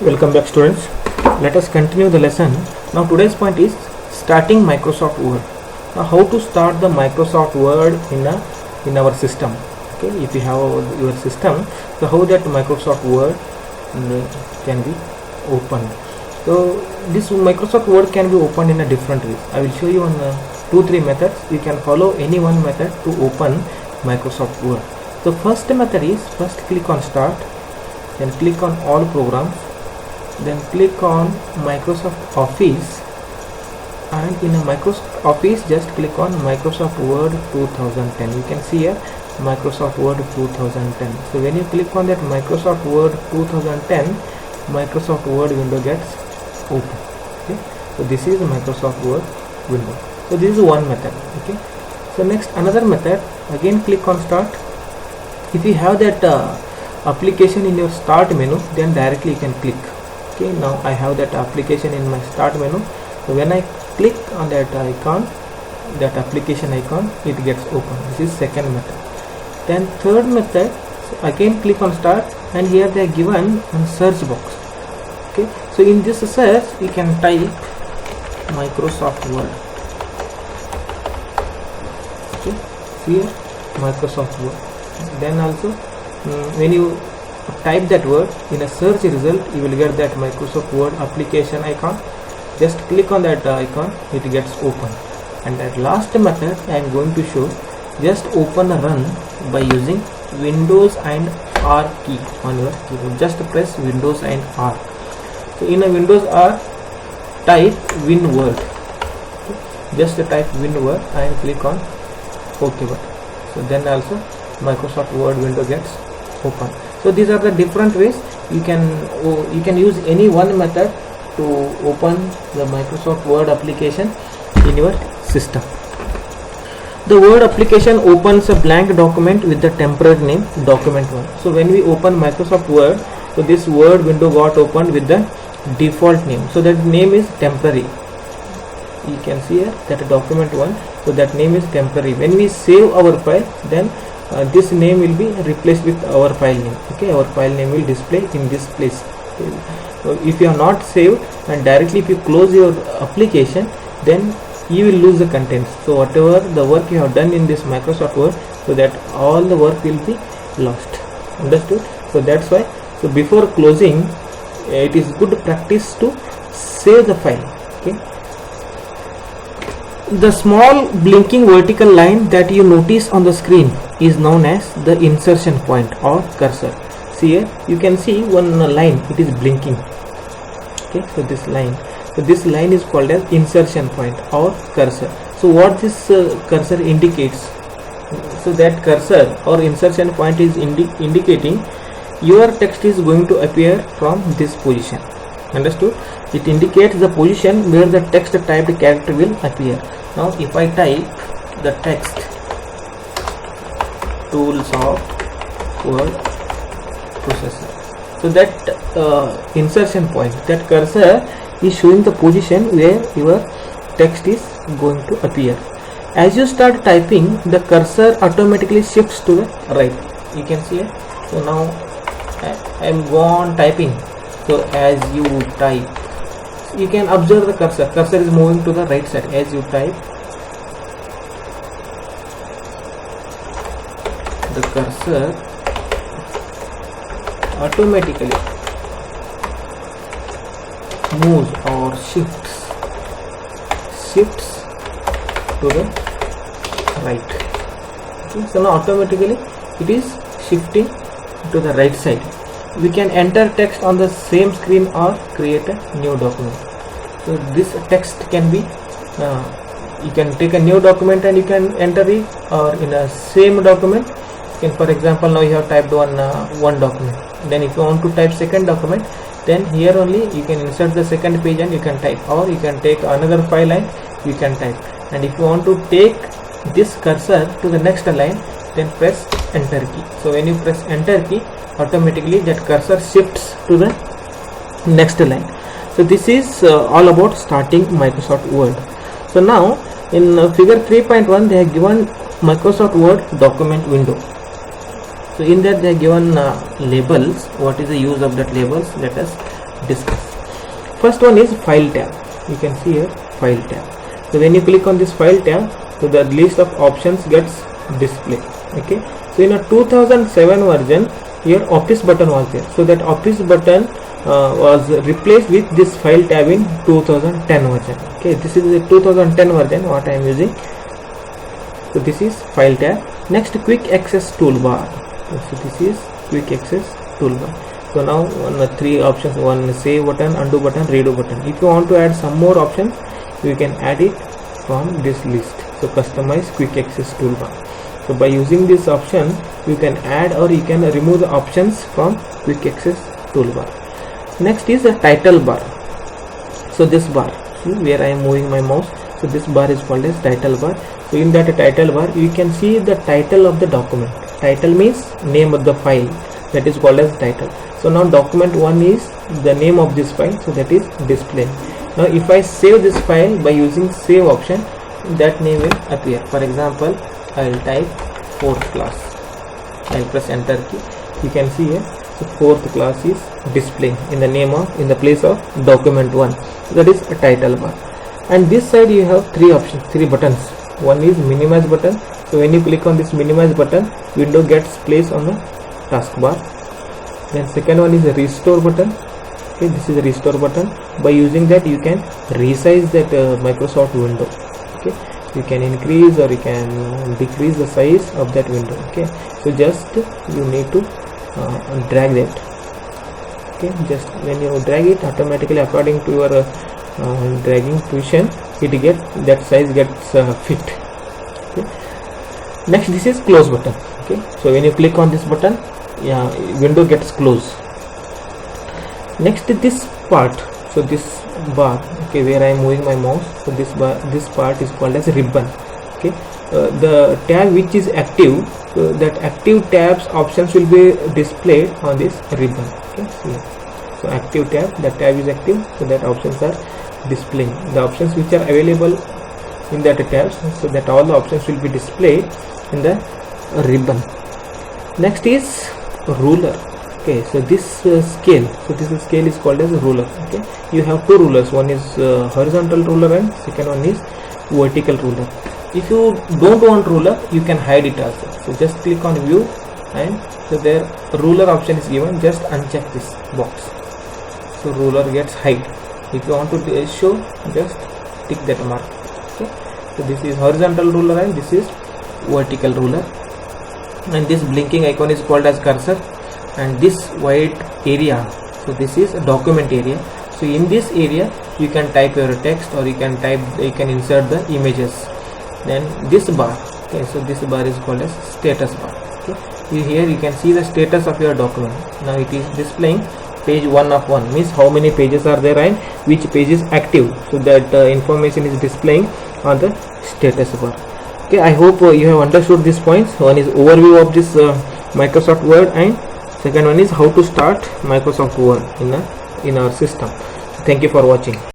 Welcome back, students. Let us continue the lesson. Now today's point is starting Microsoft Word. Now how to start the Microsoft Word in our system. Okay, if you have your system, so how that Microsoft Word can be opened. So this Microsoft Word can be opened in a different way. I will show you on 2-3 methods. You can follow any one method to open Microsoft Word. The first method is first click on Start, then click on All Programs, then click on Microsoft Office, and in a Microsoft Office just click on Microsoft Word 2010. You can see here Microsoft Word 2010. So when you click on that Microsoft Word 2010, Microsoft Word window gets open. Okay, so this is Microsoft Word window. So this is one method. Okay, so next another method, again click on Start. If you have that application in your Start menu, then directly you can click. Okay, now I have that application in my Start menu. So when I click on that icon, that application icon, it gets open. This is second method. Then third method, so again click on Start, and here they are given on search box. Okay, so in this search you can type Microsoft Word. Okay, here Microsoft Word. Then also when you type that word in a search result, you will get that Microsoft Word application icon. Just click on that icon, it gets open. And that last method I am going to show, just open a run by using Windows and R key on your keyboard. Just press Windows and R. So in a Windows R, type WinWord. Okay. Just type WinWord and click on OK button. So then also Microsoft Word window gets open. So these are the different ways you can use any one method to open the Microsoft Word application in your system. The Word application opens a blank document with the temporary name Document1. So when we open Microsoft Word, so this Word window got opened with the default name. So that name is temporary. You can see here that Document1. So that name is temporary. When we save our file, then this name will be replaced with our file name. Okay, our file name will display in this place. Okay. So if you are not saved, and directly if you close your application, then you will lose the contents. So whatever the work you have done in this Microsoft Word, so that all the work will be lost. Understood? So that's why, so before closing, it is good practice to save the file. Okay. The small blinking vertical line that you notice on the screen is known as the insertion point or cursor. See here, you can see one line, it is blinking. Okay, so this line is called as insertion point or cursor. So what this cursor indicates, so that cursor or insertion point is indicating your text is going to appear from this position. Understood? It indicates the position where the text typed character will appear. Now if I type the text tools of word processor, so that insertion point, that cursor is showing the position where your text is going to appear. As you start typing, the cursor automatically shifts to the right. You can see it. So now I am gone typing. So as you type, you can observe the cursor is moving to the right side as you type. The cursor automatically moves or shifts to the right. Okay, so now automatically it is shifting to the right side. We can enter text on the same screen or create a new document. So this text can be you can take a new document and you can enter it, or in a same document you can, for example, now you have typed one document, then if you want to type second document, then here only you can insert the second page and you can type, or you can take another file and you can type. And if you want to take this cursor to the next line, then press enter key. So when you press enter key, automatically that cursor shifts to the next line. So this is all about starting Microsoft Word. So now in figure 3.1 they have given Microsoft Word document window. So in that they are given labels. What is the use of that labels? Let us discuss. First one is file tab. You can see here file tab. So when you click on this file tab, so the list of options gets displayed. Okay, so in a 2007 version, here office button was there, so that office button was replaced with this file tab in 2010 version. Okay, this is the 2010 version what I am using. So this is file tab. Next, quick access toolbar. So this is quick access toolbar. So now three options: one save button, undo button, redo button. If you want to add some more options, you can add it from this list. So customize quick access toolbar. So by using this option, you can add or you can remove the options from quick access toolbar. Next is the title bar. So this bar, see where I am moving my mouse, so this bar is called as title bar. So in that title bar, you can see the title of the document. Title means name of the file, that is called as title. So now document 1 is the name of this file, so that is displayed. Now if I save this file by using save option, that name will appear. For example, I will type 4th class. I will press enter key. You can see here, so 4th class is displaying in the place of document 1. That is a title bar. And this side you have three options, three buttons. One is minimize button. So when you click on this minimize button, window gets placed on the taskbar. Then second one is the restore button. Okay, this is the restore button. By using that, you can resize that Microsoft window. Okay, you can increase or you can decrease the size of that window. Okay, so just you need to drag that. Okay, just when you drag it, automatically according to your dragging position, that size gets fit. Okay. Next, this is close button. Okay, so when you click on this button, window gets closed. Next, this part, so this bar, okay, where I am moving my mouse, so this part is called as ribbon. Okay, the tab which is active, so that active tabs options will be displayed on this ribbon. Okay, so active tab, that tab is active, so that options are displaying. The options which are available in that tabs, so that all the options will be displayed in the ribbon. Next is ruler. Okay, so this scale, so this scale is called as ruler. Okay, you have two rulers, one is horizontal ruler and second one is vertical ruler. If you don't want ruler, you can hide it also. So just click on view, and so there ruler option is given, just uncheck this box, so ruler gets hide. If you want to show, just tick that mark. Okay, so this is horizontal ruler and this is vertical ruler, and this blinking icon is called as cursor, and this white area, so this is a document area. So in this area you can type your text or you can insert the images. Then this bar, okay, so this bar is called as status bar. Okay, here you can see the status of your document. Now it is displaying page 1 of 1, means how many pages are there and which page is active, so that information is displaying on the status bar. Okay, I hope you have understood these points. One is overview of this Microsoft Word, and second one is how to start Microsoft Word in our system. Thank you for watching.